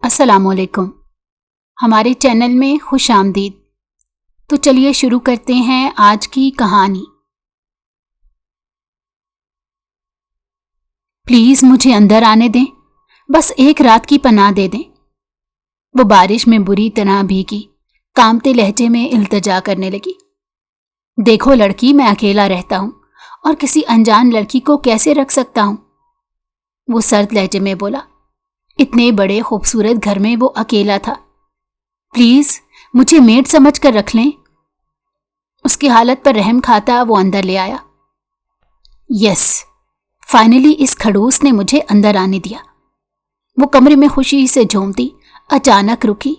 السلام علیکم، ہمارے چینل میں خوش آمدید۔ تو چلیے شروع کرتے ہیں آج کی کہانی۔ پلیز مجھے اندر آنے دیں، بس ایک رات کی پناہ دے دیں۔ وہ بارش میں بری طرح بھیگی، کانپتے لہجے میں التجا کرنے لگی۔ دیکھو لڑکی، میں اکیلا رہتا ہوں اور کسی انجان لڑکی کو کیسے رکھ سکتا ہوں؟ وہ سرد لہجے میں بولا۔ اتنے بڑے خوبصورت گھر میں وہ اکیلا تھا۔ پلیز مجھے میڈ سمجھ کر رکھ لیں۔ اس کی حالت پر رحم کھاتا وہ اندر لے آیا۔ یس، فائنلی اس کھڑوس نے مجھے اندر آنے دیا۔ وہ کمرے میں خوشی سے جھومتی اچانک رکی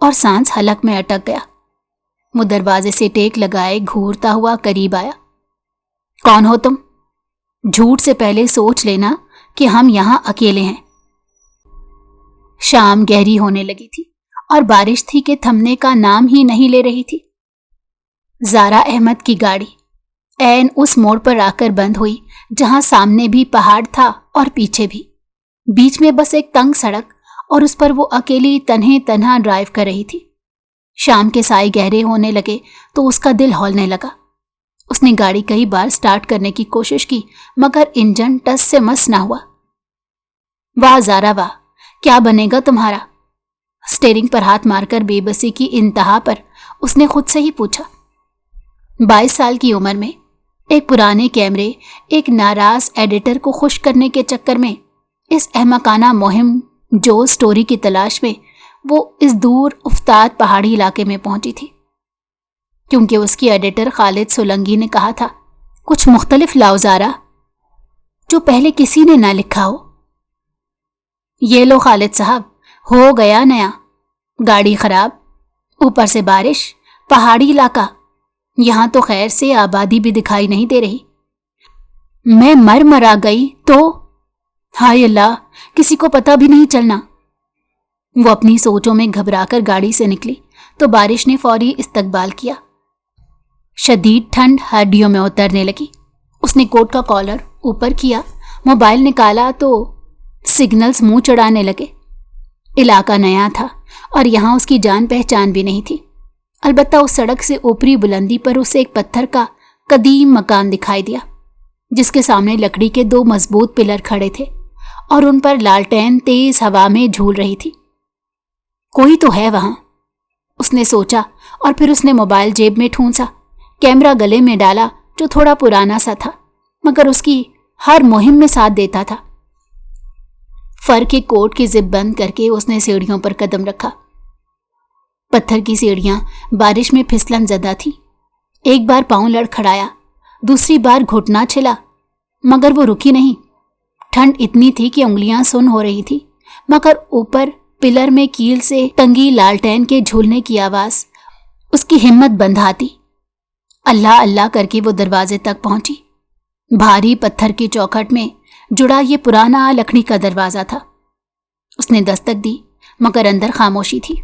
اور سانس حلق میں اٹک گیا۔ وہ دروازے سے ٹیک لگائے گھورتا ہوا قریب آیا۔ کون ہو تم؟ جھوٹ سے پہلے سوچ لینا کہ ہم یہاں اکیلے ہیں۔ شام گہری ہونے لگی تھی اور بارش تھی کہ تھمنے کا نام ہی نہیں لے رہی تھی۔ زارا احمد کی گاڑی عین اس موڑ پر آ کر بند ہوئی جہاں سامنے بھی پہاڑ تھا اور پیچھے بھی، بیچ میں بس ایک تنگ سڑک، اور اس پر وہ اکیلی تنہا ڈرائیو کر رہی تھی۔ شام کے سائے گہرے ہونے لگے تو اس کا دل ہولنے لگا۔ اس نے گاڑی کئی بار سٹارٹ کرنے کی کوشش کی مگر انجن ٹس سے مس نہ ہوا۔ واہ زارا واہ، کیا بنے گا تمہارا؟ اسٹیئرنگ پر ہاتھ مار کر بے بسی کی انتہا پر اس نے خود سے ہی پوچھا۔ 22 سال کی عمر میں ایک پرانے کیمرے، ایک ناراض ایڈیٹر کو خوش کرنے کے چکر میں اس احمقانہ مہم جو سٹوری کی تلاش میں وہ اس دور افتاد پہاڑی علاقے میں پہنچی تھی، کیونکہ اس کی ایڈیٹر خالد سولنگی نے کہا تھا کچھ مختلف لاؤ زارا، جو پہلے کسی نے نہ لکھا ہو۔ یہ لو خالد صاحب، ہو گیا نیا۔ گاڑی خراب، اوپر سے بارش، پہاڑی علاقہ، یہاں تو خیر سے آبادی بھی دکھائی نہیں دے رہی۔ میں مرا گئی تو ہائے اللہ، کسی کو پتہ بھی نہیں چلنا۔ وہ اپنی سوچوں میں گھبرا کر گاڑی سے نکلی تو بارش نے فوری استقبال کیا۔ شدید ٹھنڈ ہڈیوں میں اترنے لگی۔ اس نے کوٹ کا کالر اوپر کیا، موبائل نکالا تو سگنلز منہ چڑھانے لگے۔ علاقہ نیا تھا اور یہاں اس کی جان پہچان بھی نہیں تھی، البتہ اس سڑک سے اوپری بلندی پر اسے ایک پتھر کا قدیم مکان دکھائی دیا جس کے سامنے لکڑی کے 2 مضبوط پلر کھڑے تھے اور ان پر لالٹین تیز ہوا میں جھول رہی تھی۔ کوئی تو ہے وہاں، اس نے سوچا، اور پھر اس نے موبائل جیب میں ٹھونسا، کیمرہ گلے میں ڈالا جو تھوڑا پرانا سا تھا مگر اس کی ہر مہم میں ساتھ دیتا تھا۔ فر کے کوٹ کی زپ بند کر کے اس نے سیڑھیوں پر قدم رکھا۔ پتھر کی سیڑھیاں بارش میں پھسلن زدہ تھی۔ ایک بار پاؤں لڑکھڑایا، دوسری بار گھٹنا چھلا مگر وہ رکی نہیں۔ ٹھنڈ اتنی تھی کہ انگلیاں سن ہو رہی تھی مگر اوپر پلر میں کیل سے ٹنگی لالٹین کے جھولنے کی آواز اس کی ہمت بندھاتی۔ اللہ اللہ کر کے وہ دروازے تک پہنچی۔ بھاری پتھر کی چوکھٹ میں جڑا یہ پرانا لکڑی کا دروازہ تھا۔ اس نے دستک دی مگر اندر خاموشی تھی۔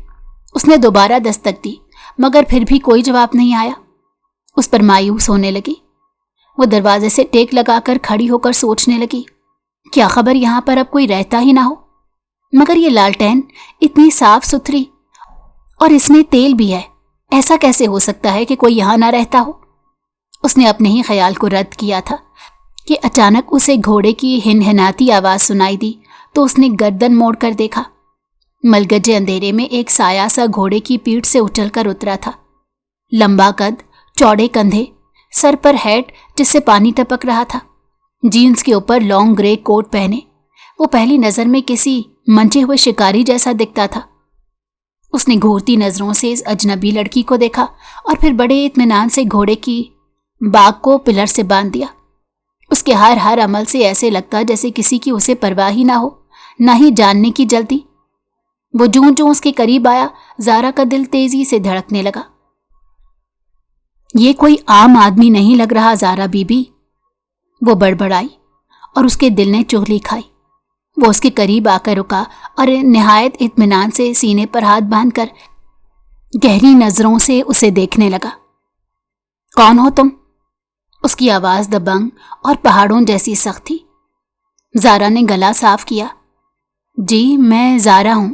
اس نے دوبارہ دستک دی مگر پھر بھی کوئی جواب نہیں آیا۔ اس پر مایوس ہونے لگی۔ وہ دروازے سے ٹیک لگا کر کھڑی ہو کر سوچنے لگی، کیا خبر یہاں پر اب کوئی رہتا ہی نہ ہو؟ مگر یہ لالٹین اتنی صاف ستھری اور اس میں تیل بھی ہے، ایسا کیسے ہو سکتا ہے کہ کوئی یہاں نہ رہتا ہو؟ اس نے اپنے ہی خیال کو رد کیا تھا کہ اچانک اسے گھوڑے کی ہنہناتی آواز سنائی دی تو اس نے گردن موڑ کر دیکھا۔ ملگجے اندھیرے میں ایک سایہ سا گھوڑے کی پیٹھ سے اچھل کر اترا تھا۔ لمبا قد، چوڑے کندھے، سر پر ہیٹ جس سے پانی ٹپک رہا تھا، جینز کے اوپر لانگ گرے کوٹ پہنے، وہ پہلی نظر میں کسی منچے ہوئے شکاری جیسا دکھتا تھا۔ اس نے گھورتی نظروں سے اس اجنبی لڑکی کو دیکھا اور پھر بڑے اطمینان سے گھوڑے کی باگ کو پلر سے باندھ دیا۔ اس کے ہر عمل سے ایسے لگتا جیسے کسی کی اسے پرواہ ہی نہ ہو، نہ ہی جاننے کی جلدی۔ وہ جوں اس کے قریب آیا، زارا کا دل تیزی سے دھڑکنے لگا۔ یہ کوئی عام آدمی نہیں لگ رہا زارا بی بی، وہ بڑبڑائی اور اس کے دل نے چغلی کھائی۔ وہ اس کے قریب آ کر رکا اور نہایت اطمینان سے سینے پر ہاتھ باندھ کر گہری نظروں سے اسے دیکھنے لگا۔ کون ہو تم؟ اس کی آواز دبنگ اور پہاڑوں جیسی سخت تھی۔ زارا نے گلا صاف کیا۔ جی میں زارا ہوں،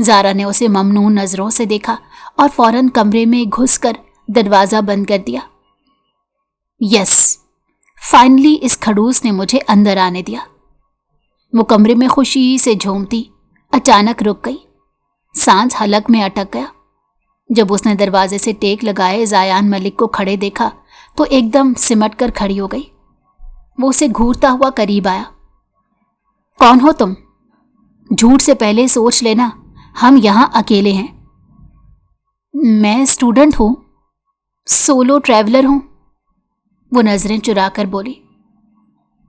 زارا نے اسے ممنون نظروں سے دیکھا اور فوراً کمرے میں گھس کر دروازہ بند کر دیا۔ یس، فائنلی اس کھڑوس نے مجھے اندر آنے دیا۔ وہ کمرے میں خوشی سے جھومتی اچانک رک گئی، سانس حلق میں اٹک گیا۔ جب اس نے دروازے سے ٹیک لگائے زیان ملک کو کھڑے دیکھا تو ایک دم سمٹ کر کھڑی ہو گئی۔ وہ اسے گھورتا ہوا قریب آیا۔ کون ہو تم؟ جھوٹ سے پہلے سوچ لینا، ہم یہاں اکیلے ہیں۔ میں اسٹوڈنٹ ہوں، سولو ٹریولر ہوں، وہ نظریں چرا کر بولی۔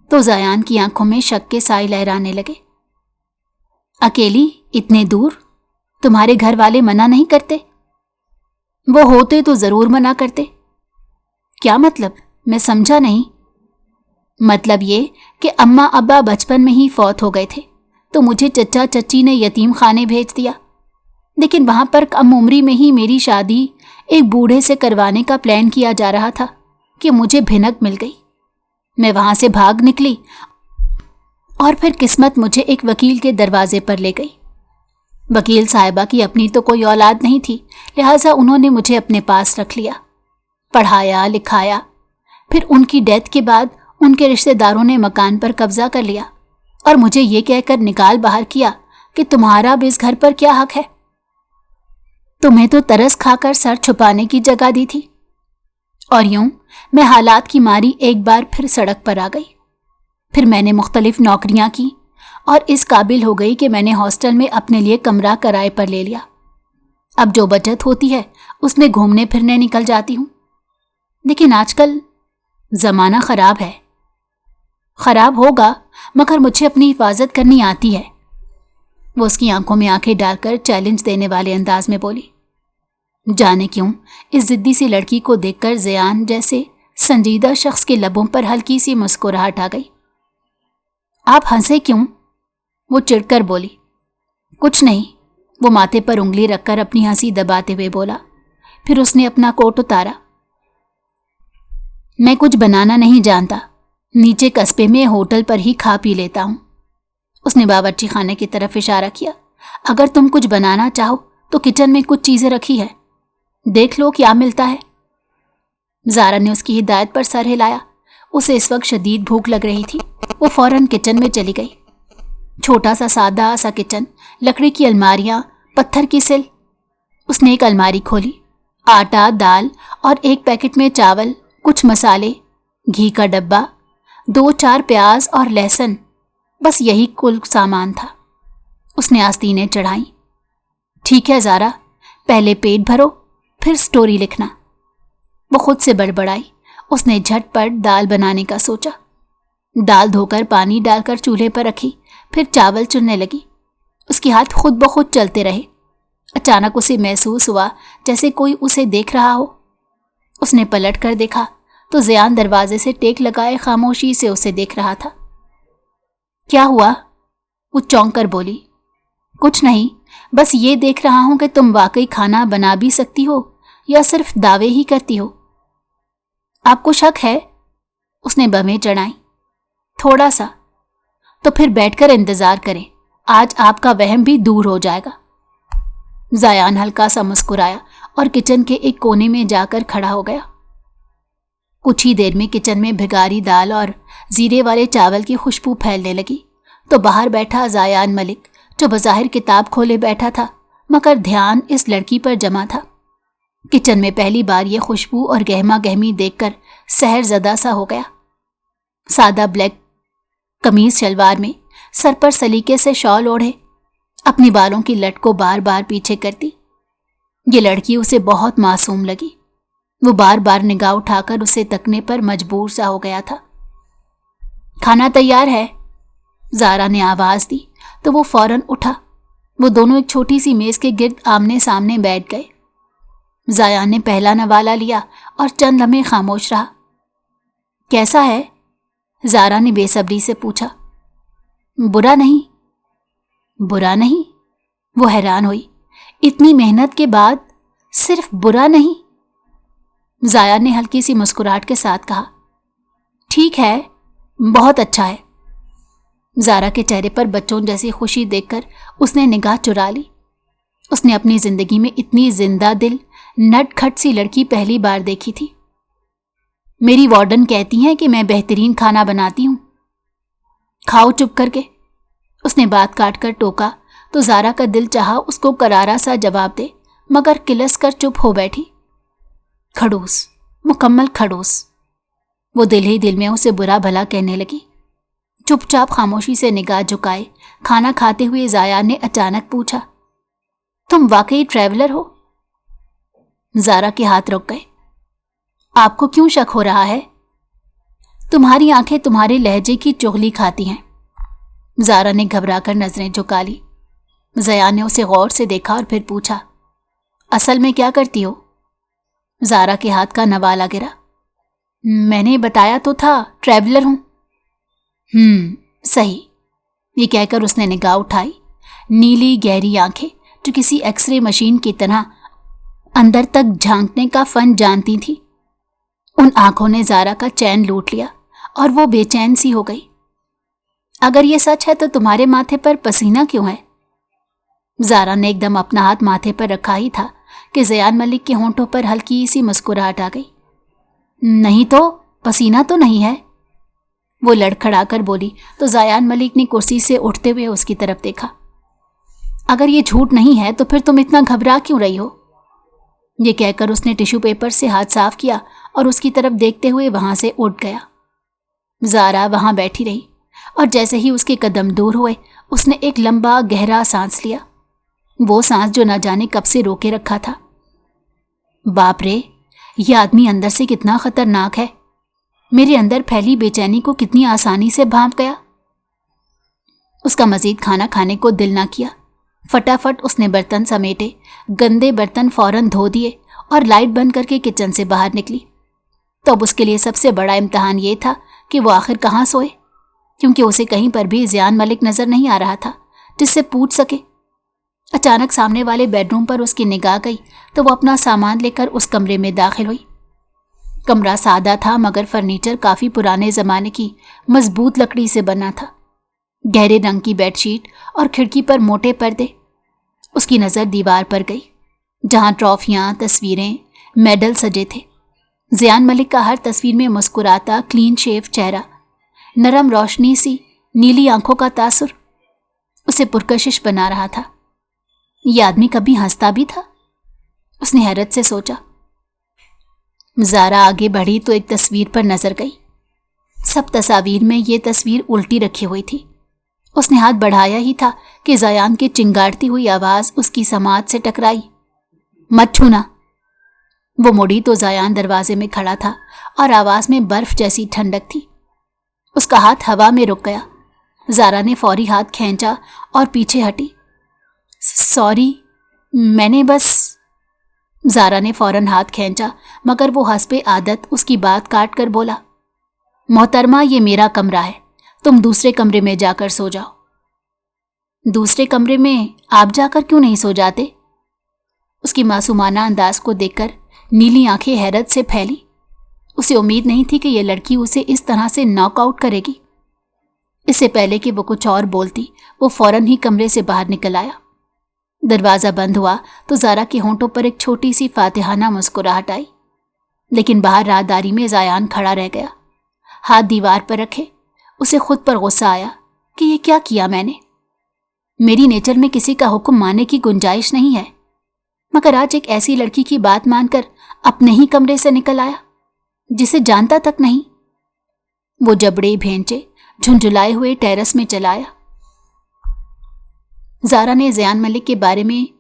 تو زیان کی آنکھوں میں شک کے سائے لہرانے لگے۔ اکیلی اتنے دور؟ تمہارے گھر والے منع نہیں کرتے؟ وہ ہوتے تو ضرور منع کرتے۔ کیا مطلب؟ میں سمجھا نہیں۔ مطلب یہ کہ اماں ابا بچپن میں ہی فوت ہو گئے تھے تو مجھے چچا چچی نے یتیم خانے بھیج دیا، لیکن وہاں پر کم عمری میں ہی میری شادی ایک بوڑھے سے کروانے کا پلان کیا جا رہا تھا کہ مجھے بھنک مل گئی۔ میں وہاں سے بھاگ نکلی اور پھر قسمت مجھے ایک وکیل کے دروازے پر لے گئی۔ وکیل صاحبہ کی اپنی تو کوئی اولاد نہیں تھی، لہٰذا انہوں نے مجھے اپنے پاس رکھ لیا، پڑھایا لکھایا۔ پھر ان کی ڈیتھ کے بعد ان کے رشتہ داروں نے مکان پر قبضہ کر لیا اور مجھے یہ کہہ کر نکال باہر کیا کہ تمہارا اب اس گھر پر کیا حق ہے۔ تمہیں تو ترس کھا کر سر چھپانے کی جگہ دی تھی۔ اور یوں میں حالات کی ماری ایک بار پھر سڑک پر آ گئی۔ پھر میں نے مختلف نوکریاں کی اور اس قابل ہو گئی کہ میں نے ہاسٹل میں اپنے لیے کمرہ کرائے پر لے لیا۔ اب جو بچت ہوتی ہے اس میں گھومنے پھرنے نکل جاتی ہوں۔ لیکن آج کل زمانہ خراب ہے۔ خراب ہوگا مگر مجھے اپنی حفاظت کرنی آتی ہے، وہ اس کی آنکھوں میں آنکھیں ڈال کر چیلنج دینے والے انداز میں بولی۔ جانے کیوں اس ضدی سی لڑکی کو دیکھ کر زیان جیسے سنجیدہ شخص کے لبوں پر ہلکی سی مسکراہٹ آ گئی۔ آپ ہنسے کیوں؟ وہ چڑھ کر بولی۔ کچھ نہیں، وہ ماتھے پر انگلی رکھ کر اپنی ہنسی دباتے ہوئے بولا۔ پھر اس نے اپنا کوٹ اتارا۔ میں کچھ بنانا نہیں جانتا، نیچے قصبے میں ہوٹل پر ہی کھا پی لیتا ہوں۔ اس نے باورچی خانے کی طرف اشارہ کیا۔ اگر تم کچھ بنانا چاہو تو کچن میں کچھ چیزیں رکھی ہے، دیکھ لو کیا ملتا ہے۔ زارا نے اس کی ہدایت پر سر ہلایا۔ اسے اس وقت شدید بھوک لگ رہی تھی۔ وہ فوراً کچن میں چلی گئی۔ چھوٹا سا سادہ سا کچن، لکڑی کی الماریاں، پتھر کی سل۔ اس نے ایک الماری کھولی، آٹا، دال اور ایک پیکٹ میں چاول، کچھ مسالے، گھی کا ڈبہ، 2-4 پیاز اور لہسن، بس یہی کل سامان تھا۔ اس نے آستینیں چڑھائیں۔ ٹھیک ہے زارا، پہلے پیٹ بھرو پھر سٹوری لکھنا، وہ خود سے بڑبڑائی۔ اس نے جھٹ پٹ دال بنانے کا سوچا۔ دال دھو کر پانی ڈال کر چولہے پر رکھی، پھر چاول چننے لگی۔ اس کے ہاتھ خود بخود چلتے رہے۔ اچانک اسے محسوس ہوا جیسے کوئی اسے دیکھ رہا ہو۔ اس نے پلٹ کر دیکھا تو زیان دروازے سے ٹیک لگائے خاموشی سے اسے دیکھ رہا تھا۔ کیا ہوا؟ وہ چونک کر بولی۔ کچھ نہیں، بس یہ دیکھ رہا ہوں کہ تم واقعی کھانا بنا بھی سکتی ہو یا صرف دعوے ہی کرتی ہو۔ آپ کو شک ہے؟ اس نے بمیں چڑھائیں۔ تھوڑا سا۔ تو پھر بیٹھ کر انتظار کریں، آج آپ کا وہم بھی دور ہو جائے گا۔ زیان ہلکا سا مسکرایا اور کچن کے ایک کونے میں جا کر کھڑا ہو گیا۔ کچھ ہی دیر میں کچن میں بھگاری دال اور زیرے والے چاول کی خوشبو پھیلنے لگی تو باہر بیٹھا زیان ملک، جو بظاہر کتاب کھولے بیٹھا تھا مگر دھیان اس لڑکی پر جمع تھا، کچن میں پہلی بار یہ خوشبو اور گہما گہمی دیکھ کر سحر زدہ سا ہو گیا۔ سادہ بلیک قمیض شلوار میں، سر پر سلیقے سے شال اوڑھے، اپنی بالوں کی لٹ کو بار بار پیچھے کرتی، یہ لڑکی اسے بہت معصوم لگی۔ وہ بار بار نگاہ اٹھا کر اسے تکنے پر مجبور سا ہو گیا تھا۔ کھانا تیار ہے، زارا نے آواز دی تو وہ فوراً اٹھا۔ وہ دونوں ایک چھوٹی سی میز کے گرد آمنے سامنے بیٹھ گئے۔ زیان نے پہلا نوالا لیا اور چند لمحے خاموش رہا۔ کیسا ہے؟ زارا نے بے صبری سے پوچھا۔ برا نہیں۔ برا نہیں؟ وہ حیران ہوئی۔ اتنی محنت کے بعد صرف برا نہیں؟ زیان نے ہلکی سی مسکراہٹ کے ساتھ کہا۔ ٹھیک ہے، بہت اچھا ہے۔ زارا کے چہرے پر بچوں جیسی خوشی دیکھ کر اس نے نگاہ چرا لی۔ اس نے اپنی زندگی میں اتنی زندہ دل نٹ کھٹ سی لڑکی پہلی بار دیکھی تھی۔ میری وارڈن کہتی ہیں کہ میں بہترین کھانا بناتی ہوں۔ کھاؤ چپ کر کے، اس نے بات کاٹ کر ٹوکا تو زارا کا دل چاہا اس کو کرارا سا جواب دے، مگر کلس کر چپ ہو بیٹھی۔ کھڑوس، مکمل کھڑوس۔ وہ دل ہی دل میں اسے برا بھلا کہنے لگی۔ چپ چاپ خاموشی سے نگاہ جھکائے کھانا کھاتے ہوئے زایا نے اچانک پوچھا، تم واقعی ٹریولر ہو؟ زارا کے ہاتھ رک گئے۔ آپ کو کیوں شک ہو رہا ہے؟ تمہاری آنکھیں تمہارے لہجے کی چغلی کھاتی ہیں۔ زارا نے گھبرا کر نظریں جھکا لی۔ زیا نے اسے غور سے دیکھا اور پھر پوچھا، اصل میں کیا کرتی ہو؟ زارا کے ہاتھ کا نوالا گرا۔ میں نے بتایا تو تھا، ٹریولر ہوں۔ صحیح، یہ کہہ کر اس نے نگاہ اٹھائی۔ نیلی گہری آنکھیں جو کسی ایکس رے مشین کی طرح اندر تک جھانکنے کا فن جانتی تھی، ان آنکھوں نے زارا کا چین لوٹ لیا اور وہ بے چین سی ہو گئی۔ اگر یہ سچ ہے تو تمہارے ماتھے پر پسینہ کیوں ہے؟ زارا نے ایک دم اپنا ہاتھ ماتھے پر رکھا ہی تھا کہ زیان ملک کے ہونٹوں پر ہلکی سی مسکراہٹ آ گئی۔ نہیں تو، پسینہ تو نہیں ہے، وہ لڑکھڑا کر بولی تو زیان ملک نے کرسی سے اٹھتے ہوئے اس کی طرف دیکھا۔ اگر یہ جھوٹ نہیں ہے تو پھر تم اتنا گھبرا کیوں رہی ہو؟ یہ کہہ کر اس نے ٹیشو پیپر سے ہاتھ صاف کیا اور اس کی طرف دیکھتے ہوئے وہاں سے اٹھ گیا۔ زارا وہاں بیٹھی رہی اور جیسے ہی اس کے قدم دور ہوئے اس نے ایک لمبا گہرا سانس لیا، وہ سانس جو نہ جانے کب سے روکے رکھا تھا۔ باپ رے، یہ آدمی اندر سے کتنا خطرناک ہے، میرے اندر پھیلی بے چینی کو کتنی آسانی سے بھانپ گیا۔ اس کا مزید کھانا کھانے کو دل نہ کیا۔ فٹافٹ اس نے برتن سمیٹے، گندے برتن فوراً دھو دیے اور لائٹ بند کر کے کچن سے باہر نکلی۔ تو اب اس کے لیے سب سے بڑا امتحان یہ تھا کہ وہ آخر کہاں سوئے، کیونکہ اسے کہیں پر بھی زیان ملک نظر نہیں آ رہا تھا جس سے پوچھ سکے۔ اچانک سامنے والے بیڈ روم پر اس کی نگاہ گئی تو وہ اپنا سامان لے کر اس کمرے میں داخل ہوئی۔ کمرہ سادہ تھا مگر فرنیچر کافی پرانے زمانے کی مضبوط لکڑی سے بنا تھا۔ گہرے رنگ کی بیڈ شیٹ اور کھڑکی پر موٹے پردے۔ اس کی نظر دیوار پر گئی جہاں ٹرافیاں، تصویریں، میڈل سجے تھے۔ زیان ملک کا ہر تصویر میں مسکراتا کلین شیو چہرہ، نرم روشنی سی نیلی آنکھوں کا تاثر اسے پرکشش بنا رہا تھا۔ یہ آدمی کبھی ہنستا بھی تھا؟ اس نے حیرت سے سوچا۔ زارا آگے بڑھی تو ایک تصویر پر نظر گئی۔ سب تصاویر میں یہ تصویر الٹی رکھی ہوئی تھی۔ اس نے ہاتھ بڑھایا ہی تھا کہ زیان کی چنگاڑتی ہوئی آواز اس کی سماعت سے ٹکرائی، مت چھونا۔ وہ مڑی تو زیان دروازے میں کھڑا تھا اور آواز میں برف جیسی ٹھنڈک تھی۔ اس کا ہاتھ ہوا میں رک گیا۔ زارا نے فوری ہاتھ کھینچا اور پیچھے ہٹی۔ سوری، میں نے بس۔ زارا نے فوراً ہاتھ کھینچا مگر وہ حسب عادت اس کی بات کاٹ کر بولا، محترمہ یہ میرا کمرہ ہے، تم دوسرے کمرے میں جا کر سو جاؤ۔ دوسرے کمرے میں آپ جا کر کیوں نہیں سو جاتے؟ اس کی معصومانہ انداز کو دیکھ کر نیلی آنکھیں حیرت سے پھیلی۔ اسے امید نہیں تھی کہ یہ لڑکی اسے اس طرح سے ناک آؤٹ کرے گی۔ اس سے پہلے کہ وہ کچھ اور بولتی وہ فوراً ہی کمرے سے باہر نکل آیا۔ دروازہ بند ہوا تو زارا کے ہونٹوں پر ایک چھوٹی سی فاتحانہ مسکراہٹ آئی، لیکن باہر راہداری میں زیان کھڑا رہ گیا، ہاتھ دیوار پر رکھے۔ اسے خود پر غصہ آیا کہ یہ کیا کیا میں نے؟ میری نیچر میں کسی کا حکم ماننے کی گنجائش نہیں ہے، مگر آج ایک ایسی لڑکی کی بات مان کر اپنے ہی کمرے سے نکل آیا جسے جانتا تک نہیں۔ وہ جبڑے بھینچے جھنجھلائے ہوئے ٹیرس میں چلا آیا۔ زارا نے زیان ملک کے بارے میں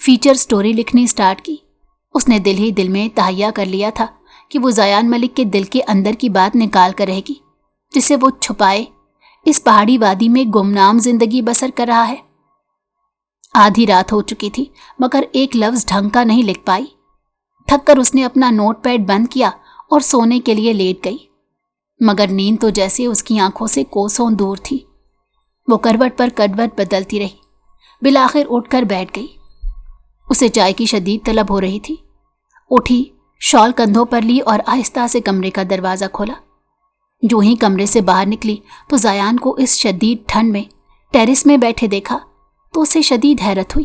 فیچر سٹوری لکھنی سٹارٹ کی۔ اس نے دل ہی دل میں تہیہ کر لیا تھا کہ وہ زیان ملک کے دل کے اندر کی بات نکال کر رہے گی جسے وہ چھپائے اس پہاڑی وادی میں گمنام زندگی بسر کر رہا ہے۔ آدھی رات ہو چکی تھی مگر ایک لفظ ڈھنگ کا نہیں لکھ پائی۔ تھک کر اس نے اپنا نوٹ پیڈ بند کیا اور سونے کے لیے لیٹ گئی، مگر نیند تو جیسے اس کی آنکھوں سے کوسوں دور تھی۔ وہ کروٹ پر کروٹ بدلتی رہی، بالآخر اٹھ کر بیٹھ گئی۔ اسے چائے کی شدید طلب ہو رہی تھی۔ اٹھی، شال کندھوں پر لی اور آہستہ سے کمرے کا دروازہ کھولا۔ جو ہی کمرے سے باہر نکلی تو زیان کو اس شدید ٹھنڈ میں ٹیرس میں بیٹھے دیکھا تو اسے شدید حیرت ہوئی۔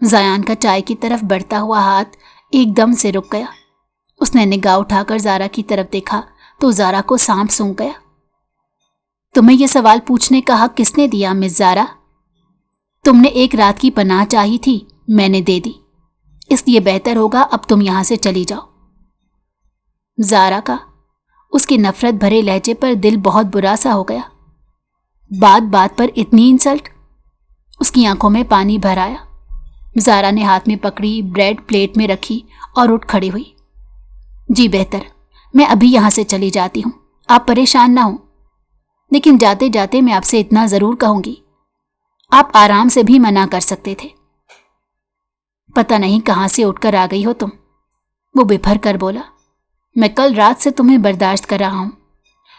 زیان کا چائے کی طرف بڑھتا ہوا ہاتھ ایک دم سے رک گیا۔ اس نے نگاہ اٹھا کر زارا کی طرف دیکھا تو زارا کو سانپ سونگ گیا۔ تمہیں یہ سوال پوچھنے کا حق کس نے دیا مس زارا؟ تم نے ایک رات کی پناہ چاہی تھی، میں نے دے دی، اس لیے بہتر ہوگا اب تم یہاں سے چلی جاؤ۔ زارا کا اس کے نفرت بھرے لہجے پر دل بہت برا سا ہو گیا۔ بات بات پر اتنی انسلٹ؟ اس کی آنکھوں میں پانی بھر آیا۔ زارا نے ہاتھ میں پکڑی بریڈ پلیٹ میں رکھی اور اٹھ کھڑی ہوئی۔ جی بہتر، میں ابھی یہاں سے چلی جاتی ہوں، آپ پریشان نہ ہوں، لیکن جاتے جاتے میں آپ سے اتنا ضرور کہوں گی، آپ آرام سے بھی منع کر سکتے تھے۔ پتہ نہیں کہاں سے اٹھ کر آ گئی ہو تم، وہ بپھر کر بولا۔ میں کل رات سے تمہیں برداشت کر رہا ہوں،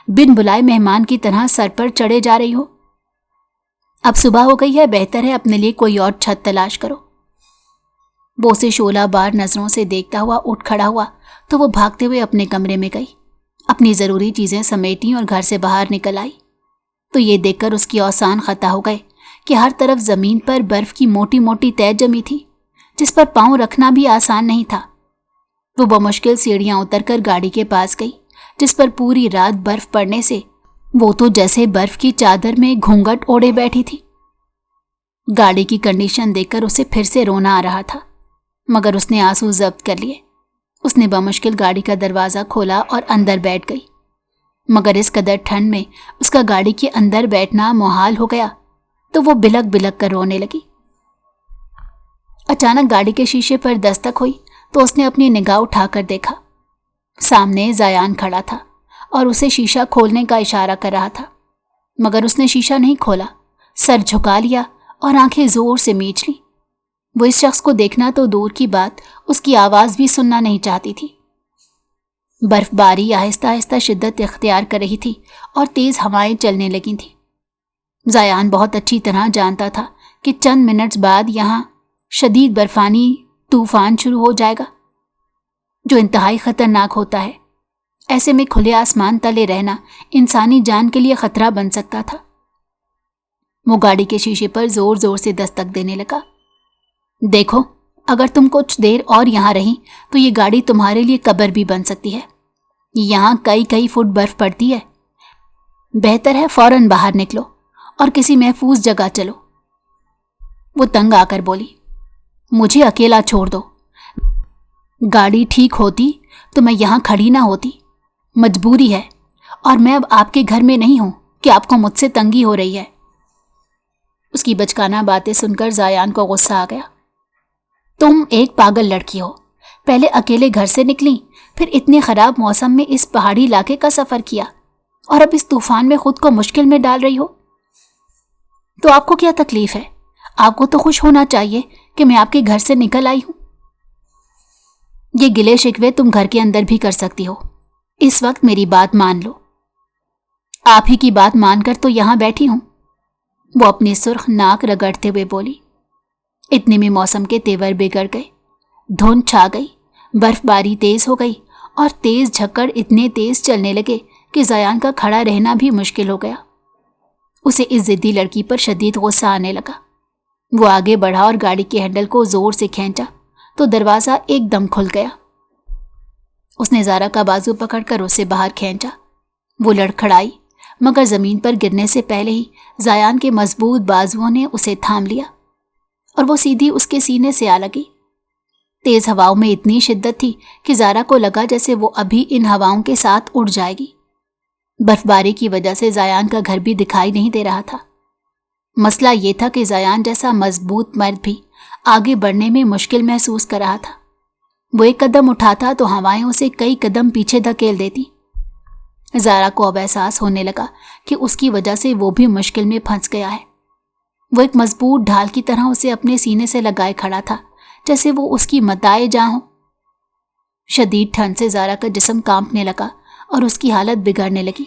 بن بلائے مہمان کی طرح سر پر چڑھے جا رہی ہو۔ اب صبح ہو گئی ہے، بہتر ہے اپنے لیے کوئی اور چھت تلاش کرو۔ وہ اسے شعلہ بار نظروں سے دیکھتا ہوا اٹھ کھڑا ہوا تو وہ بھاگتے ہوئے اپنے کمرے میں گئی، اپنی ضروری چیزیں سمیٹیں اور گھر سے باہر نکل آئی تو یہ دیکھ کر اس کی اوسان خطا ہو گئے کہ ہر طرف زمین پر برف کی موٹی موٹی تہ جمی تھی جس پر پاؤں رکھنا بھی آسان نہیں تھا۔ وہ بمشکل سیڑھیاں اتر کر گاڑی کے پاس گئی جس پر پوری رات برف پڑنے سے وہ تو جیسے برف کی چادر میں گھونگھٹ اوڑے بیٹھی تھی۔ گاڑی کی کنڈیشن دیکھ کر اسے پھر سے رونا آ رہا تھا، مگر اس نے آنسو ضبط کر لیے۔ اس نے بمشکل گاڑی کا دروازہ کھولا اور اندر بیٹھ گئی، مگر اس قدر ٹھنڈ میں اس کا گاڑی کے اندر بیٹھنا محال ہو گیا تو وہ بلک بلک کر رونے لگی۔ اچانک گاڑی کے شیشے پر دستک ہوئی تو اس نے اپنی نگاہ اٹھا کر دیکھا۔ سامنے زیان کھڑا تھا اور اسے شیشہ کھولنے کا اشارہ کر رہا تھا، مگر اس نے شیشہ نہیں کھولا، سر جھکا لیا اور آنکھیں زور سے میچ لیں۔ وہ اس شخص کو دیکھنا تو دور کی بات، اس کی آواز بھی سننا نہیں چاہتی تھی۔ برف باری آہستہ آہستہ شدت اختیار کر رہی تھی اور تیز ہوائیں چلنے لگی تھیں۔ زیان بہت اچھی طرح جانتا تھا کہ چند منٹس بعد یہاں شدید برفانی طوفان شروع ہو جائے گا جو انتہائی خطرناک ہوتا ہے۔ ایسے میں کھلے آسمان تلے رہنا انسانی جان کے لیے خطرہ بن سکتا تھا۔ وہ گاڑی کے شیشے پر زور زور سے دستک دینے لگا۔ دیکھو، اگر تم کچھ دیر اور یہاں رہیں تو یہ گاڑی تمہارے لیے قبر بھی بن سکتی ہے۔ یہاں کئی فٹ برف پڑتی ہے، بہتر ہے فوراً باہر نکلو اور کسی محفوظ جگہ چلو۔ وہ تنگ آ کر بولی، مجھے اکیلا چھوڑ دو، گاڑی ٹھیک ہوتی تو میں یہاں کھڑی نہ ہوتی، مجبوری ہے، اور میں اب آپ کے گھر میں نہیں ہوں کہ آپ کو مجھ سے تنگی ہو رہی ہے۔ اس کی بچکانہ باتیں سن کر زیان کو غصہ آ گیا۔ تم ایک پاگل لڑکی ہو، پہلے اکیلے گھر سے نکلی، پھر اتنے خراب موسم میں اس پہاڑی علاقے کا سفر کیا، اور اب اس طوفان میں خود کو مشکل میں ڈال رہی ہو۔ تو آپ کو کیا تکلیف ہے؟ آپ کو تو خوش ہونا چاہیے کہ میں آپ کے گھر سے نکل آئی ہوں۔ یہ گلے شکوے تم گھر کے اندر بھی کر سکتی ہو، اس وقت میری بات مان لو۔ آپ ہی کی بات مان کر تو یہاں بیٹھی ہوں، وہ اپنی سرخ ناک رگڑتے ہوئے بولی۔ اتنے میں موسم کے تیور بگڑ گئے، دھند چھا گئی، برف باری تیز ہو گئی اور تیز جھکڑ اتنے تیز چلنے لگے کہ زیان کا کھڑا رہنا بھی مشکل ہو گیا۔ اسے اس ضدی لڑکی پر شدید غصہ آنے لگا۔ وہ آگے بڑھا اور گاڑی کے ہینڈل کو زور سے کھینچا تو دروازہ ایک دم کھل گیا۔ اس نے زارا کا بازو پکڑ کر اسے باہر کھینچا۔ وہ لڑکھڑائی، مگر زمین پر گرنے سے پہلے ہی زیان کے مضبوط بازوؤں نے اسے تھام لیا اور وہ سیدھی اس کے سینے سے آ لگی۔ تیز ہواؤں میں اتنی شدت تھی کہ زارا کو لگا جیسے وہ ابھی ان ہواؤں کے ساتھ اڑ جائے گی۔ برف باری کی وجہ سے زیان کا گھر بھی دکھائی نہیں دے رہا تھا۔ مسئلہ یہ تھا کہ زیان جیسا مضبوط مرد بھی آگے بڑھنے میں مشکل محسوس کر رہا تھا۔ وہ ایک قدم اٹھاتا تو ہوائیں اسے کئی قدم پیچھے دھکیل دیتی۔ زارا کو اب احساس ہونے لگا کہ اس کی وجہ سے وہ بھی مشکل میں پھنس گیا ہے۔ وہ ایک مضبوط ڈھال کی طرح اسے اپنے سینے سے لگائے کھڑا تھا، جیسے وہ اس کی متاع جاں ہو۔ شدید ٹھنڈ سے زارا کا جسم کانپنے لگا اور اس کی حالت بگڑنے لگی۔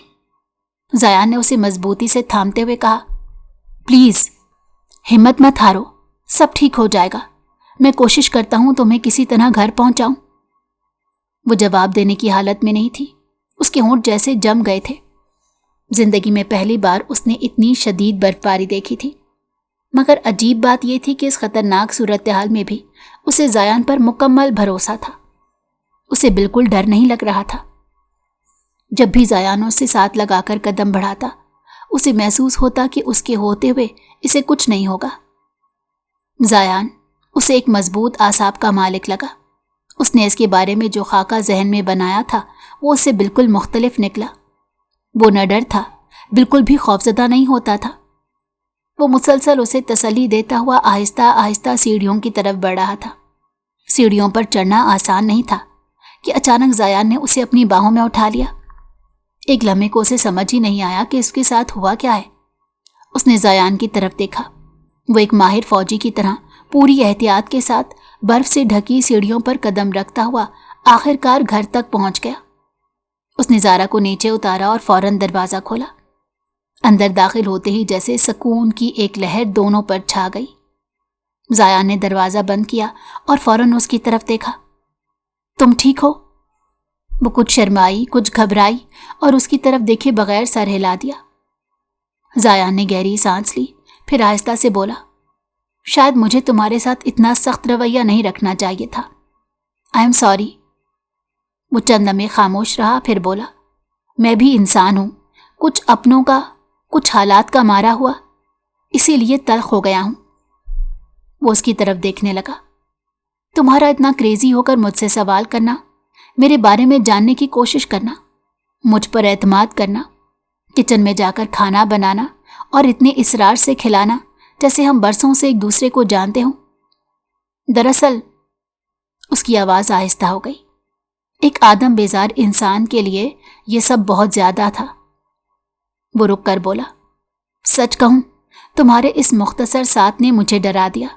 زیان نے اسے مضبوطی سے تھامتے ہوئے کہا، پلیز ہمت مت ہارو، سب ٹھیک ہو جائے گا، میں کوشش کرتا ہوں تمہیں کسی طرح گھر پہنچاؤں۔ وہ جواب دینے کی حالت میں نہیں تھی، اس کے ہونٹ جیسے جم گئے تھے۔ زندگی میں پہلی بار اس نے اتنی شدید برف باری دیکھی تھی۔ مگر عجیب بات یہ تھی کہ اس خطرناک صورتحال میں بھی اسے زیان پر مکمل بھروسہ تھا۔ اسے بالکل ڈر نہیں لگ رہا تھا۔ جب بھی زیان اسے ساتھ لگا کر قدم بڑھاتا، اسے محسوس ہوتا کہ اس کے ہوتے ہوئے اسے کچھ نہیں ہوگا۔ زیان اسے ایک مضبوط اعصاب کا مالک لگا۔ اس نے اس کے بارے میں جو خاکہ ذہن میں بنایا تھا وہ اس سے بالکل مختلف نکلا۔ وہ نہ ڈر تھا، بالکل بھی خوفزدہ نہیں ہوتا تھا۔ وہ مسلسل اسے تسلی دیتا ہوا آہستہ آہستہ سیڑھیوں کی طرف بڑھ رہا تھا۔ سیڑھیوں پر چڑھنا آسان نہیں تھا کہ اچانک زیان نے اسے اپنی باہوں میں اٹھا لیا۔ ایک لمحے کو اسے سمجھ ہی نہیں آیا کہ اس کے ساتھ ہوا کیا ہے۔ اس نے زیان کی طرف دیکھا۔ وہ ایک ماہر فوجی کی طرح پوری احتیاط کے ساتھ برف سے ڈھکی سیڑھیوں پر قدم رکھتا ہوا آخر کار گھر تک پہنچ گیا۔ اس نے زارا کو نیچے اتارا اور فوراً دروازہ کھولا۔ اندر داخل ہوتے ہی جیسے سکون کی ایک لہر دونوں پر چھا گئی۔ زیان نے دروازہ بند کیا اور فوراً اس کی طرف دیکھا۔ تم ٹھیک ہو؟ وہ کچھ شرمائی، کچھ گھبرائی اور اس کی طرف دیکھے بغیر سر ہلا دیا۔ زیان نے گہری سانس لی، پھر آہستہ سے بولا، شاید مجھے تمہارے ساتھ اتنا سخت رویہ نہیں رکھنا چاہیے تھا۔ I am sorry. وہ چند لمحے خاموش رہا، پھر بولا، میں بھی انسان ہوں، کچھ اپنوں کا، کچھ حالات کا مارا ہوا، اسی لیے تلخ ہو گیا ہوں۔ وہ اس کی طرف دیکھنے لگا۔ تمہارا اتنا کریزی ہو کر مجھ سے سوال کرنا، میرے بارے میں جاننے کی کوشش کرنا، مجھ پر اعتماد کرنا، کچن میں جا کر کھانا بنانا اور اتنے اصرار سے کھلانا جیسے ہم برسوں سے ایک دوسرے کو جانتے ہوں۔ دراصل اس کی آواز آہستہ ہو گئی۔ ایک آدم بیزار انسان کے لیے یہ سب بہت زیادہ تھا۔ وہ رک کر بولا، سچ کہوں تمہارے اس مختصر ساتھ نے مجھے ڈرا دیا،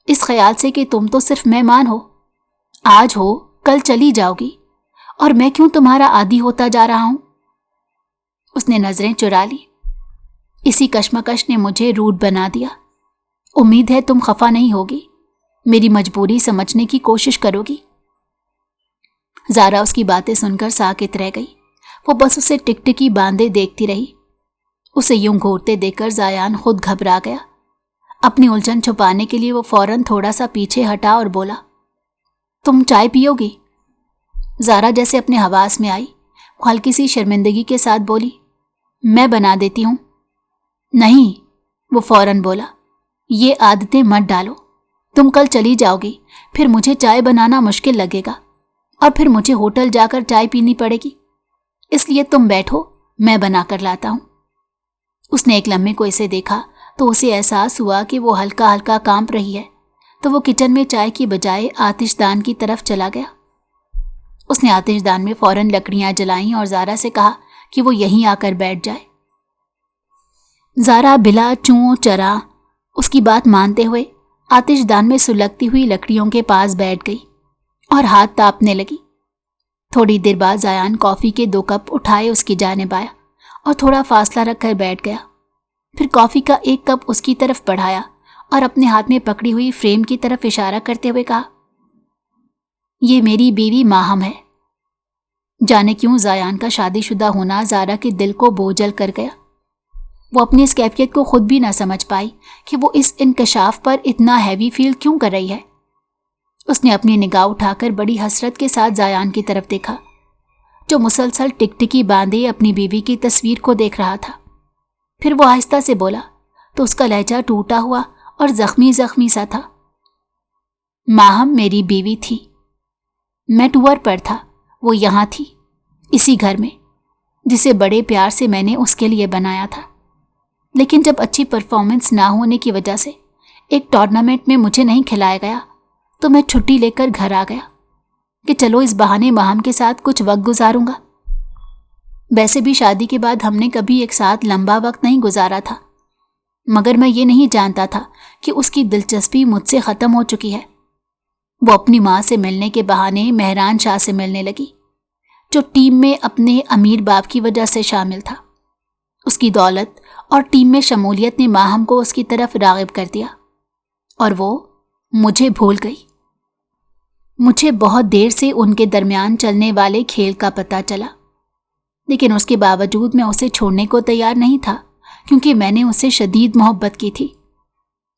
اس خیال سے کہ تم تو صرف مہمان ہو، آج ہو کل چلی جاؤ گی، اور میں کیوں تمہارا عادی ہوتا جا رہا ہوں۔ اس نے نظریں چرا لی۔ اسی کشمکش نے مجھے روڈ بنا دیا۔ امید ہے تم خفا نہیں ہوگی، میری مجبوری سمجھنے کی کوشش کرو گی۔ زارا اس کی باتیں سن کر ساکت رہ گئی۔ وہ بس اسے ٹکٹکی باندھے دیکھتی رہی۔ اسے یوں گھورتے دیکھ کر زیان خود گھبرا گیا۔ اپنی الجھن چھپانے کے لیے وہ فوراً تھوڑا سا پیچھے ہٹا اور بولا، تم چائے پیو گی؟ زارا جیسے اپنے حواس میں آئی، وہ ہلکی سی شرمندگی کے ساتھ بولی، میں بنا دیتی ہوں۔ نہیں، وہ فوراً بولا، یہ عادتیں مت ڈالو، تم کل چلی جاؤ گی، پھر مجھے چائے بنانا مشکل لگے گا، اور پھر مجھے ہوٹل جا کر چائے پینی پڑے گی، اس لیے تم بیٹھو، میں بنا کر لاتا ہوں۔ اس نے ایک لمحے کو اسے دیکھا تو اسے احساس ہوا کہ وہ ہلکا ہلکا کانپ رہی ہے، تو وہ کچن میں چائے کی بجائے آتش دان کی طرف چلا گیا۔ اس نے آتش دان میں فوراً لکڑیاں جلائیں اور زارا سے کہا کہ وہ یہیں آ کر بیٹھ جائے۔ زارا بلا چوں چرا اس کی بات مانتے ہوئے آتش دان میں سلگتی ہوئی لکڑیوں کے پاس بیٹھ گئی اور ہاتھ تاپنے لگی۔ تھوڑی دیر بعد زیان کافی کے 2 کپ اٹھائے اس کی جانب آیا اور تھوڑا فاصلہ رکھ کر بیٹھ گیا۔ پھر کافی کا 1 کپ اس کی طرف بڑھایا اور اپنے ہاتھ میں پکڑی ہوئی فریم کی طرف اشارہ کرتے ہوئے کہا، یہ میری بیوی ماہم ہے۔ جانے کیوں زیان کا شادی شدہ ہونا زارا کے دل کو بوجھل کر گیا۔ وہ اپنی اس کیفیت کو خود بھی نہ سمجھ پائی کہ وہ اس انکشاف پر اتنا ہیوی فیل کیوں کر رہی ہے۔ اس نے اپنی نگاہ اٹھا کر بڑی حسرت کے ساتھ زیان کی طرف دیکھا، جو مسلسل ٹکٹکی باندھے اپنی بیوی کی تصویر کو دیکھ رہا تھا۔ پھر وہ آہستہ سے بولا تو اس کا لہجہ ٹوٹا ہوا اور زخمی زخمی سا تھا، ماہم میری بیوی تھی، میں ٹور پر تھا، وہ یہاں تھی، اسی گھر میں، جسے بڑے پیار سے میں نے اس کے لیے بنایا تھا، لیکن جب اچھی پرفارمنس نہ ہونے کی وجہ سے ایک ٹورنامنٹ میں مجھے نہیں کھلایا گیا تو میں چھٹی لے کر گھر آ گیا کہ چلو اس بہانے ماہم کے ساتھ کچھ وقت گزاروں گا۔ ویسے بھی شادی کے بعد ہم نے کبھی ایک ساتھ لمبا وقت نہیں گزارا تھا، مگر میں یہ نہیں جانتا تھا کہ اس کی دلچسپی مجھ سے ختم ہو چکی ہے۔ وہ اپنی ماں سے ملنے کے بہانے مہران شاہ سے ملنے لگی، جو ٹیم میں اپنے امیر باپ کی وجہ سے شامل تھا۔ اس کی دولت اور ٹیم میں شمولیت نے ماہم کو اس کی طرف راغب کر دیا، اور وہ مجھے بھول گئی۔ مجھے بہت دیر سے ان کے درمیان چلنے والے کھیل کا پتہ چلا، لیکن اس کے باوجود میں اسے چھوڑنے کو تیار نہیں تھا، کیونکہ میں نے اسے شدید محبت کی تھی۔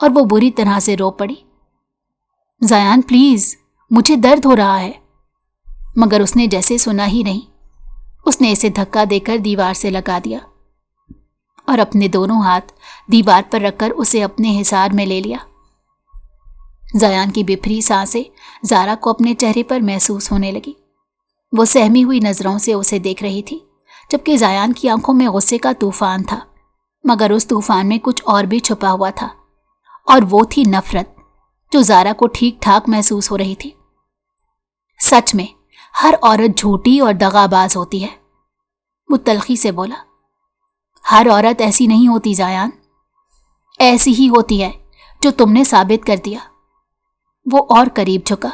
اور وہ بری طرح سے رو پڑی۔ زیان پلیز، مجھے درد ہو رہا ہے۔ مگر اس نے جیسے سنا ہی نہیں۔ اس نے اسے دھکا دے کر دیوار سے لگا دیا اور اپنے دونوں ہاتھ دیوار پر رکھ کر اسے اپنے حصار میں لے لیا۔ زیان کی بپھری سانسیں زارا کو اپنے چہرے پر محسوس ہونے لگی۔ وہ سہمی ہوئی نظروں سے اسے دیکھ رہی تھی، جبکہ زیان کی آنکھوں میں غصے کا طوفان تھا، مگر اس طوفان میں کچھ اور بھی چھپا ہوا تھا، اور وہ تھی نفرت، جو زارا کو ٹھیک ٹھاک محسوس ہو رہی تھی۔ سچ میں ہر عورت جھوٹی اور دغاباز ہوتی ہے، وہ تلخی سے بولا۔ ہر عورت ایسی نہیں ہوتی زیان، ایسی ہی ہوتی ہے جو تم نے ثابت کر دیا۔ وہ اور قریب جھکا۔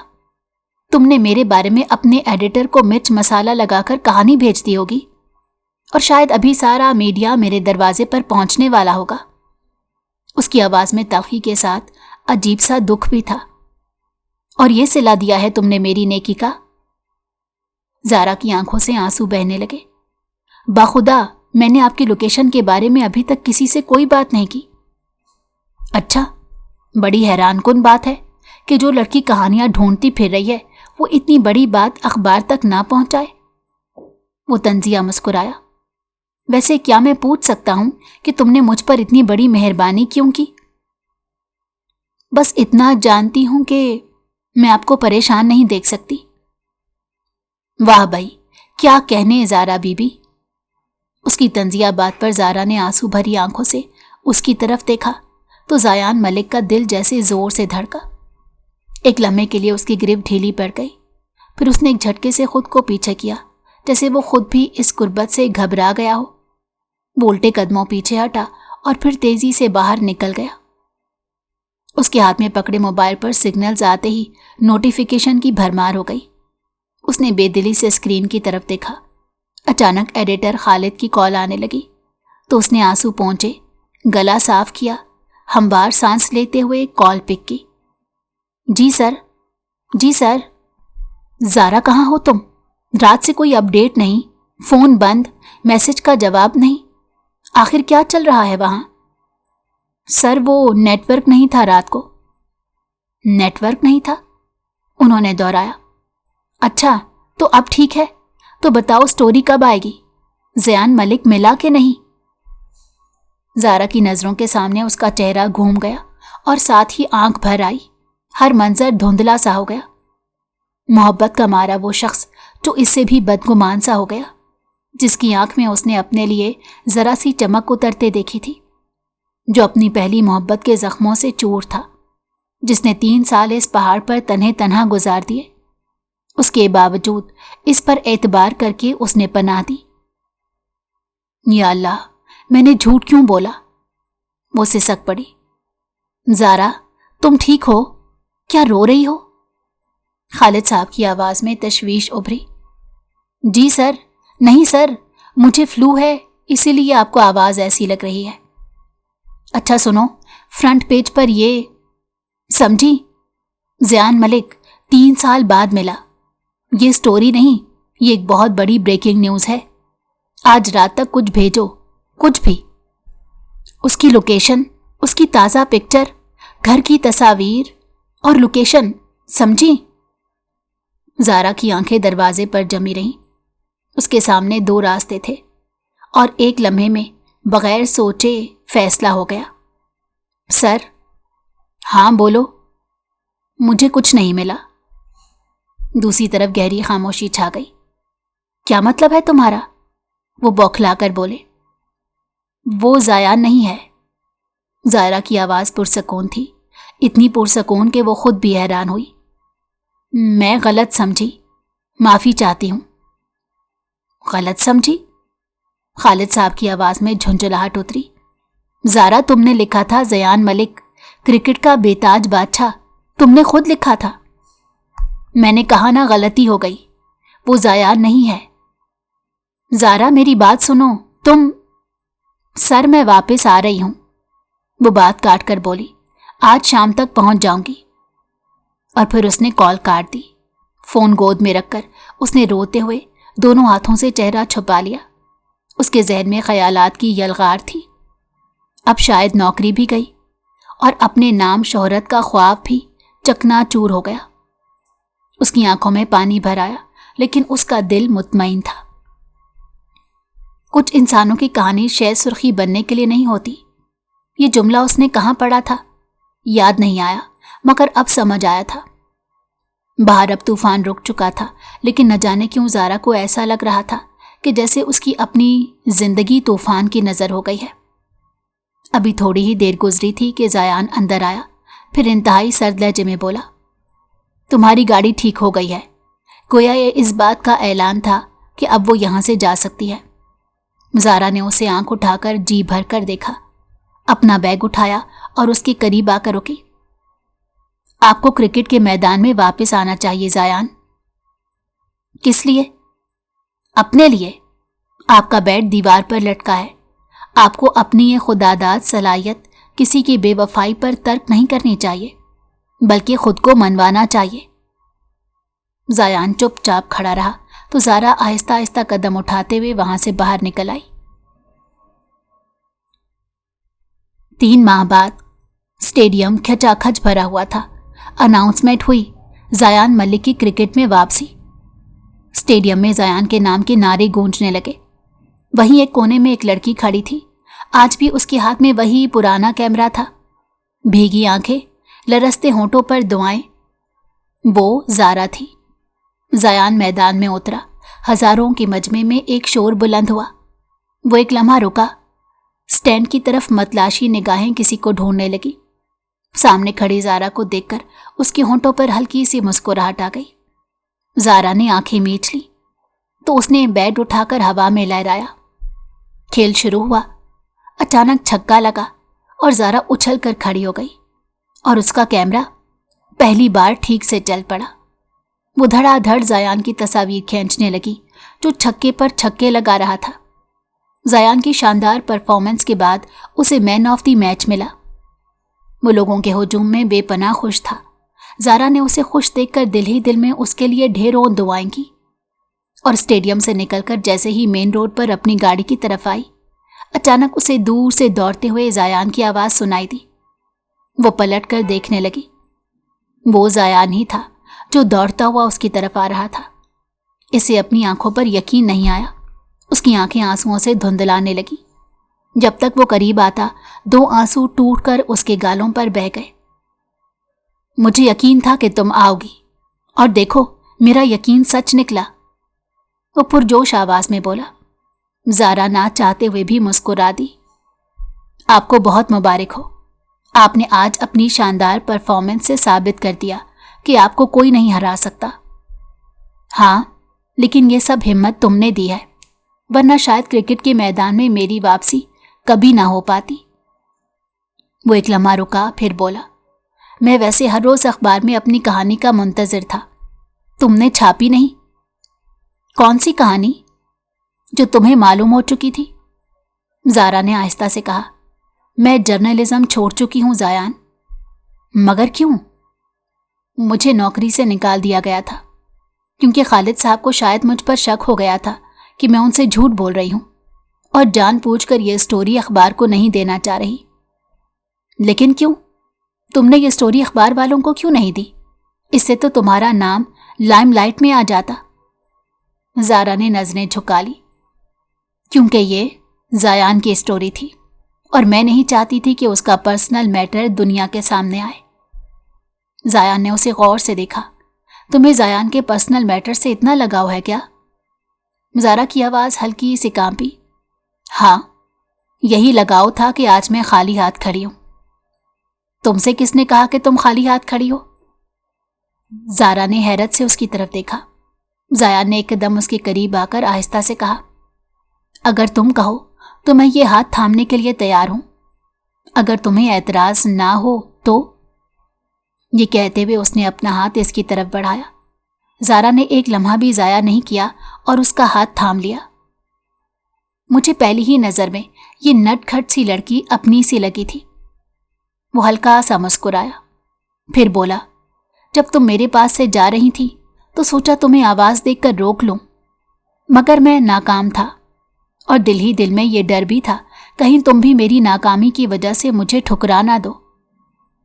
تم نے میرے بارے میں اپنے ایڈیٹر کو مرچ مسالہ لگا کر کہانی بھیج دی ہوگی، اور شاید ابھی سارا میڈیا میرے دروازے پر پہنچنے والا ہوگا۔ اس کی آواز میں تلخی کے ساتھ عجیب سا دکھ بھی تھا۔ اور یہ صلہ دیا ہے تم نے میری نیکی کا؟ زارا کی آنکھوں سے آنسو بہنے لگے۔ باخدا میں نے آپ کی لوکیشن کے بارے میں ابھی تک کسی سے کوئی بات نہیں کی۔ اچھا، بڑی حیران کن بات ہے کہ جو لڑکی کہانیاں ڈھونڈتی پھر رہی ہے وہ اتنی بڑی بات اخبار تک نہ پہنچائے۔ وہ طنزیہ مسکرایا۔ ویسے کیا میں پوچھ سکتا ہوں کہ تم نے مجھ پر اتنی بڑی مہربانی کیوں کی؟ بس اتنا جانتی ہوں کہ میں آپ کو پریشان نہیں دیکھ سکتی۔ واہ بھائی، کیا کہنے زارا بی بی۔ اس کی طنزیہ بات پر زارا نے آنسو بھری آنکھوں سے اس کی طرف دیکھا تو زیان ملک کا دل جیسے زور سے دھڑکا۔ ایک لمحے کے لیے اس کی گرفت ڈھیلی پڑ گئی، پھر اس نے ایک جھٹکے سے خود کو پیچھے کیا، جیسے وہ خود بھی اس قربت سے گھبرا گیا ہو۔ وہ الٹے قدموں پیچھے ہٹا اور پھر تیزی سے باہر نکل گیا۔ اس کے ہاتھ میں پکڑے موبائل پر سگنلز آتے ہی نوٹیفیکیشن کی بھرمار ہو گئی۔ اس نے بے دلی سے اسکرین کی طرف دیکھا۔ اچانک ایڈیٹر خالد کی کال آنے لگی تو اس نے آنسو پہنچے، گلا صاف کیا، ہموار سانس لیتے ہوئے کال پک کی۔ جی سر، جی سر۔ زارا کہاں ہو تم؟ رات سے کوئی اپڈیٹ نہیں، فون بند، میسج کا جواب نہیں، آخر کیا چل رہا ہے وہاں؟ سر وہ نیٹ ورک نہیں تھا رات کو۔ نیٹ ورک نہیں تھا؟ انہوں نے دوہرایا۔ اچھا تو اب ٹھیک ہے، تو بتاؤ سٹوری کب آئے گی؟ زیان ملک ملا کہ نہیں؟ زارا کی نظروں کے سامنے اس کا چہرہ گھوم گیا اور ساتھ ہی آنکھ بھر آئی، ہر منظر دھندلا سا ہو گیا۔ محبت کا مارا وہ شخص جو اس سے بھی بدگمان سا ہو گیا، جس کی آنکھ میں اس نے اپنے لیے ذرا سی چمک اترتے دیکھی تھی، جو اپنی پہلی محبت کے زخموں سے چور تھا، جس نے 3 سال اس پہاڑ پر تنہا گزار دیے۔ اس کے باوجود اس پر اعتبار کر کے اس نے پناہ دی۔ یا اللہ، میں نے جھوٹ کیوں بولا؟ وہ سسک پڑی۔ زارا تم ٹھیک ہو؟ کیا رو رہی ہو؟ خالد صاحب کی آواز میں تشویش ابھری۔ جی سر، نہیں سر، مجھے فلو ہے، اسی لیے آپ کو آواز ایسی لگ رہی ہے۔ اچھا سنو، فرنٹ پیج پر یہ سمجھی، زیان ملک 3 سال بعد ملا۔ یہ سٹوری نہیں، یہ ایک بہت بڑی بریکنگ نیوز ہے۔ آج رات تک کچھ بھیجو، کچھ بھی، اس کی لوکیشن، اس کی تازہ پکچر، گھر کی تصاویر اور لوکیشن، سمجھی؟ زارا کی آنکھیں دروازے پر جمی رہیں۔ اس کے سامنے 2 راستے تھے اور ایک لمحے میں بغیر سوچے فیصلہ ہو گیا۔ سر۔ ہاں بولو۔ مجھے کچھ نہیں ملا۔ دوسری طرف گہری خاموشی چھا گئی۔ کیا مطلب ہے تمہارا؟ وہ بوکھلا کر بولے۔ وہ زیان نہیں ہے۔ زائرہ کی آواز پرسکون تھی، اتنی پرسکون کہ وہ خود بھی حیران ہوئی۔ میں غلط سمجھی، معافی چاہتی ہوں۔ غلط سمجھی؟ خالد صاحب کی آواز میں جھنجھلاہٹ اتری۔ زارا تم نے لکھا تھا زیان ملک کرکٹ کا بے تاج بادشاہ، تم نے خود لکھا تھا۔ میں نے کہا نا غلطی ہو گئی، وہ زیان نہیں ہے۔ زارا میری بات سنو، تم۔ سر میں واپس آ رہی ہوں، وہ بات کاٹ کر بولی۔ آج شام تک پہنچ جاؤں گی۔ اور پھر اس نے کال کاٹ دی۔ فون گود میں رکھ کر اس نے روتے ہوئے دونوں ہاتھوں سے چہرہ چھپا لیا۔ اس کے ذہن میں خیالات کی یلغار تھی۔ اب شاید نوکری بھی گئی اور اپنے نام شہرت کا خواب بھی چکنا چور ہو گیا۔ اس کی آنکھوں میں پانی بھر آیا، لیکن اس کا دل مطمئن تھا۔ کچھ انسانوں کی کہانی شہ سرخی بننے کے لیے نہیں ہوتی۔ یہ جملہ اس نے کہاں پڑھا تھا یاد نہیں آیا، مگر اب سمجھ آیا تھا۔ باہر اب طوفان رک چکا تھا، لیکن نہ جانے کیوں زارا کو ایسا لگ رہا تھا کہ جیسے اس کی اپنی زندگی طوفان کی نظر ہو گئی ہے۔ ابھی تھوڑی ہی دیر گزری تھی کہ زیان اندر آیا، پھر انتہائی سرد لہجے میں بولا، تمہاری گاڑی ٹھیک ہو گئی ہے۔ گویا یہ اس بات کا اعلان تھا کہ اب وہ یہاں سے جا سکتی ہے۔ زارا نے اسے آنکھ اٹھا کر جی بھر کر دیکھا، اپنا بیگ اٹھایا اور اس کے قریب آ کر رکی۔ آپ کو کرکٹ کے میدان میں واپس آنا چاہیے زیان۔ کس لیے؟ اپنے لیے۔ آپ کا بیٹ دیوار پر لٹکا ہے۔ آپ کو اپنی یہ خداداد صلاحیت کسی کی بے وفائی پر ترک نہیں کرنی چاہیے، بلکہ خود کو منوانا چاہیے۔ زیان چپ چاپ کھڑا رہا تو زارا آہستہ آہستہ قدم اٹھاتے ہوئے وہاں سے باہر نکل آئی۔ 3 ماہ بعد اسٹیڈیم کھچا کھچ بھرا ہوا تھا۔ اناؤنسمنٹ ہوئی، زیان ملک کی کرکٹ میں واپسی۔ اسٹیڈیم میں زیان کے نام کے نعرے گونجنے لگے۔ وہیں ایک کونے میں ایک لڑکی کھڑی تھی، آج بھی اس کے ہاتھ میں وہی پرانا کیمرہ تھا، بھیگی آنکھیں، لرزتے ہونٹوں پر دعائیں۔ وہ زارا تھی۔ زیان میدان میں اترا، ہزاروں کے مجمع میں ایک شور بلند ہوا۔ وہ ایک لمحہ رکا، سٹینڈ کی طرف متلاشی نگاہیں کسی کو ڈھونڈنے لگی۔ سامنے کھڑی زارا کو دیکھ کر اس کے ہونٹوں پر ہلکی سی مسکراہٹ آ گئی۔ زارا نے آنکھیں میچ لی تو اس نے بیٹ اٹھا کر ہوا میں لہرایا۔ کھیل شروع ہوا۔ اچانک چھکا لگا اور زارا اچھل کر کھڑی ہو گئی، اور اس کا کیمرہ پہلی بار ٹھیک سے چل پڑا۔ وہ دھڑا دھڑ زیان کی تصاویر کھینچنے لگی جو چھکے پر چھکے لگا رہا تھا۔ زیان کی شاندار پرفارمنس کے بعد اسے مین آف دی میچ ملا۔ وہ لوگوں کے ہجوم میں بے پناہ خوش تھا۔ زارا نے اسے خوش دیکھ کر دل ہی دل میں اس کے لیے ڈھیروں دعائیں کی، اور اسٹیڈیم سے نکل کر جیسے ہی مین روڈ پر اپنی گاڑی کی طرف آئی، اچانک اسے دور سے دوڑتے ہوئے زیان کی آواز سنائی دی۔ وہ پلٹ کر دیکھنے لگی۔ وہ زیان ہی تھا جو دوڑتا ہوا اس کی طرف آ رہا تھا۔ اسے اپنی آنکھوں پر یقین نہیں آیا۔ اس کی آنکھیں آنسوؤں سے دھندلانے لگی۔ جب تک وہ قریب آتا 2 آنسو ٹوٹ کر اس کے گالوں پر بہہ گئے۔ مجھے یقین تھا کہ تم آؤ گی، اور دیکھو میرا یقین سچ نکلا، وہ پرجوش آواز میں بولا۔ زارا نہ چاہتے ہوئے بھی مسکرا دی۔ آپ کو بہت مبارک ہو۔ آپ نے آج اپنی شاندار پرفارمنس سے ثابت کر دیا کہ آپ کو کوئی نہیں ہرا سکتا۔ ہاں، لیکن یہ سب ہمت تم نے دی ہے، ورنہ شاید کرکٹ کے میدان میں میری واپسی کبھی نہ ہو پاتی۔ وہ ایک لمحہ رکا، پھر بولا، میں ویسے ہر روز اخبار میں اپنی کہانی کا منتظر تھا، تم نے چھاپی نہیں۔ کون سی کہانی؟ جو تمہیں معلوم ہو چکی تھی۔ زارا نے آہستہ سے کہا، میں جرنلزم چھوڑ چکی ہوں زیان۔ مگر کیوں؟ مجھے نوکری سے نکال دیا گیا تھا، کیونکہ خالد صاحب کو شاید مجھ پر شک ہو گیا تھا کہ میں ان سے جھوٹ بول رہی ہوں، اور جان بوجھ کر یہ سٹوری اخبار کو نہیں دینا چاہ رہی۔ لیکن کیوں؟ تم نے یہ سٹوری اخبار والوں کو کیوں نہیں دی؟ اس سے تو تمہارا نام لائم لائٹ میں آ جاتا۔ زارا نے نظریں جھکا لی، کیونکہ یہ زیان کی سٹوری تھی، اور میں نہیں چاہتی تھی کہ اس کا پرسنل میٹر دنیا کے سامنے آئے۔ زیان نے اسے غور سے دیکھا۔ تمہیں زیان کے پرسنل میٹر سے اتنا لگاؤ ہے کیا؟ زارا کی آواز ہلکی سی کانپی۔ ہاں، یہی لگاؤ تھا کہ آج میں خالی ہاتھ کھڑی ہوں۔ تم سے کس نے کہا کہ تم خالی ہاتھ کھڑی ہو؟ زارا نے حیرت سے اس کی طرف دیکھا۔ زیان نے ایک قدم اس کے قریب آ کر آہستہ سے کہا، اگر تم کہو تو میں یہ ہاتھ تھامنے کے لیے تیار ہوں، اگر تمہیں اعتراض نہ ہو تو۔ یہ کہتے ہوئے اس نے اپنا ہاتھ اس کی طرف بڑھایا۔ زارا نے ایک لمحہ بھی ضائع نہیں کیا اور اس کا ہاتھ تھام لیا۔ مجھے پہلی ہی نظر میں یہ نٹ کھٹ سی لڑکی اپنی سی لگی تھی۔ وہ ہلکا سا مسکرایا، پھر بولا، جب تم میرے پاس سے جا رہی تھی تو سوچا تمہیں آواز دیکھ کر روک لوں، مگر میں ناکام تھا، اور دل ہی دل میں یہ ڈر بھی تھا کہیں تم بھی میری ناکامی کی وجہ سے مجھے ٹھکرا نہ دو۔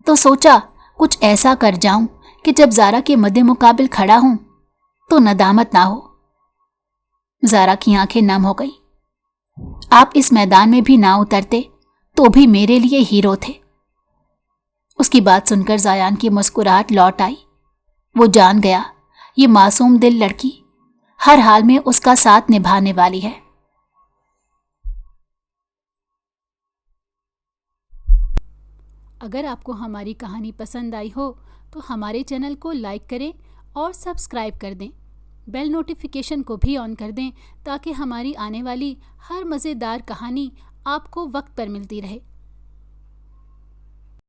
تو سوچا کچھ ایسا کر جاؤں کہ جب زارا کے مد مقابل کھڑا ہوں تو ندامت نہ ہو۔ زارا کی آنکھیں نم ہو گئی۔ آپ اس میدان میں بھی نہ اترتے تو بھی میرے لیے ہیرو تھے۔ اس کی بات سن کر زایان کی مسکراہٹ لوٹ آئی۔ وہ جان گیا یہ معصوم دل لڑکی ہر حال میں اس کا ساتھ نبھانے والی ہے۔ اگر آپ کو ہماری کہانی پسند آئی ہو تو ہمارے چینل کو لائک کریں اور سبسکرائب کر دیں۔ بیل نوٹیفیکیشن کو بھی آن کر دیں تاکہ ہماری آنے والی ہر مزیدار کہانی آپ کو وقت پر ملتی رہے۔